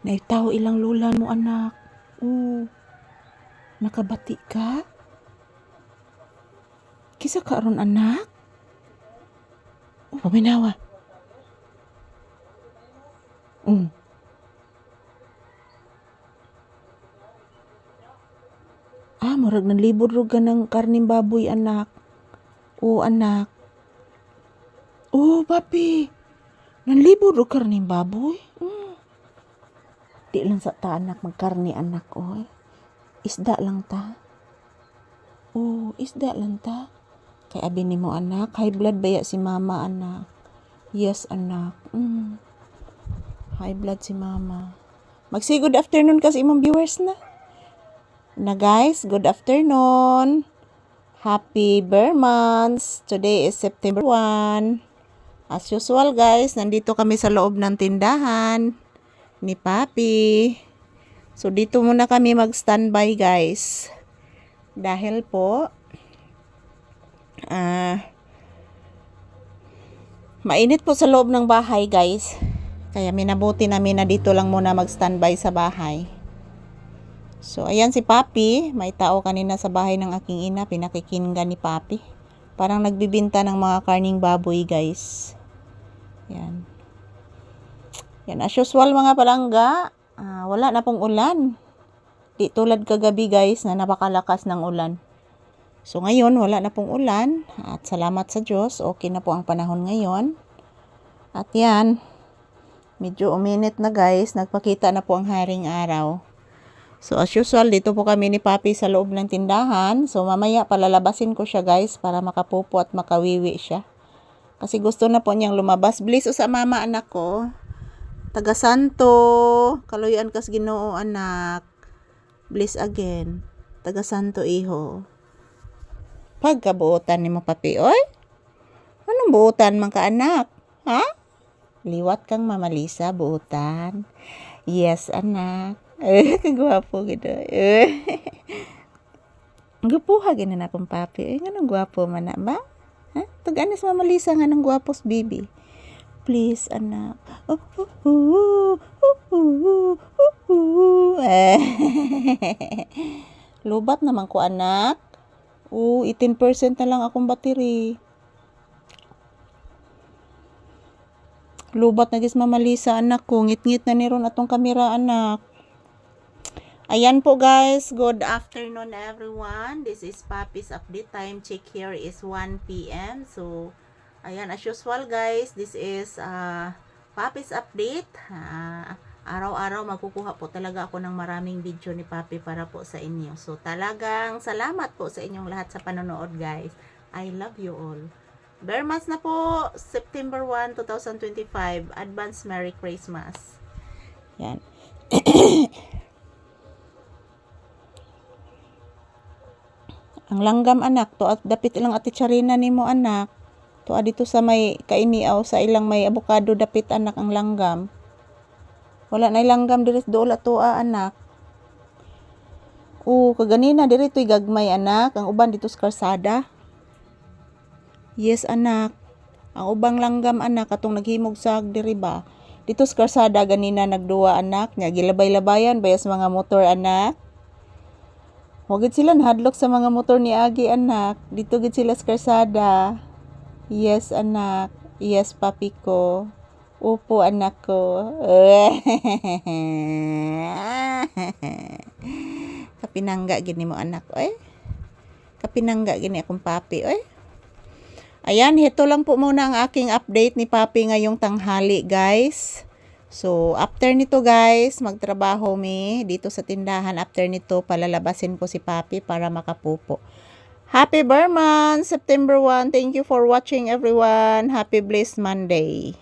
Naitaw ilang lulan mo anak. Nakabati ka? Kisa ka ron anak? Paminawa. Murag nanlibod ro ka ng karning baboy anak. Anak. Papi. Nanlibod ro karning baboy? Di lang sa ta anak magkarni anak Isda lang ta. Isda lang ta. Kay abi nimo anak, high blood baya si mama anak. Yes anak. High blood si mama. Magsi good afternoon kasi imong viewers na. Na guys, good afternoon. Happy Bear Months. Today is September 1. As usual guys, nandito kami sa loob ng tindahan ni Papi. So dito muna kami mag-standby guys. Dahil po mainit po sa loob ng bahay guys. Kaya minabuti namin na dito lang muna mag-standby sa bahay. So ayan si Papi, may tao kanina sa bahay ng aking ina, pinakikinggan ni Papi. Parang nagbibinta ng mga karning baboy guys. Yan. Yan as usual mga palangga, wala na pong ulan. Di tulad kagabi guys na napakalakas ng ulan. So ngayon wala na pong ulan at salamat sa Diyos, okay na po ang panahon ngayon. At yan, medyo uminit na guys, nagpakita na po ang haring araw. So as usual, dito po kami ni Papi sa loob ng tindahan. So mamaya palalabasin ko siya guys para makapupo at makawiwi siya. Kasi gusto na po niyang lumabas. Bliss o sa mama anak ko. Taga Santo, Kaloyan kas Ginoo anak. Bliss again. Taga Santo iho. Pagkabuotan ni mo Papi, oy? Anong buotan man ka anak? Ha? Liwat kang Mama Lisa, buotan. Yes anak. Kagwapo gito. Gupuha gina na akong Papi. Nganong gwapo man na ba? Ha? Tag-anis Mama Lisa nga ng gwapos bibi. Please anak. Lubat naman ko anak. 18% na lang akong battery. Lubat na gis Mama Lisa anak ko. Ngit-ngit na niron atong kamera anak. Ayan po guys, good afternoon everyone. This is Papi's update time. Check here is 1 PM. So, ayan as usual guys, this is Papi's update. Araw-araw magkukuha po talaga ako ng maraming video ni Papi para po sa inyo. So, talagang salamat po sa inyong lahat sa panonood guys. I love you all. Bear months na po, September 1, 2025. Advance Merry Christmas. Yan. Ang langgam anak, to at dapit ilang ati charina nimo anak. To dito sa may kaimiaw sa ilang may avocado dapit anak ang langgam. Wala na langgam diri dool ato anak. Kaganina diri to'y gagmay anak, ang uban dito sa karsada. Yes anak. Ang ubang langgam anak katong naghimog sag diri ba. Dito sa karsada ganina nagduwa anak, nya gilabay-labayan bayas mga motor anak. Wagid sila nahadlok sa mga motor ni Agi anak. Dito gid sila sa karsada. Yes anak. Yes papi ko. Upo anak ko. Kapinangga gini mo anak oy. Kapinangga gini akong papi oy. Ayan, ito lang po muna ang aking update ni Papi ngayong tanghali guys. So, after nito guys, magtrabaho mi dito sa tindahan. After nito, palalabasin ko si Papi para makapupo. Happy Bear Month, September 1. Thank you for watching everyone. Happy blessed Monday.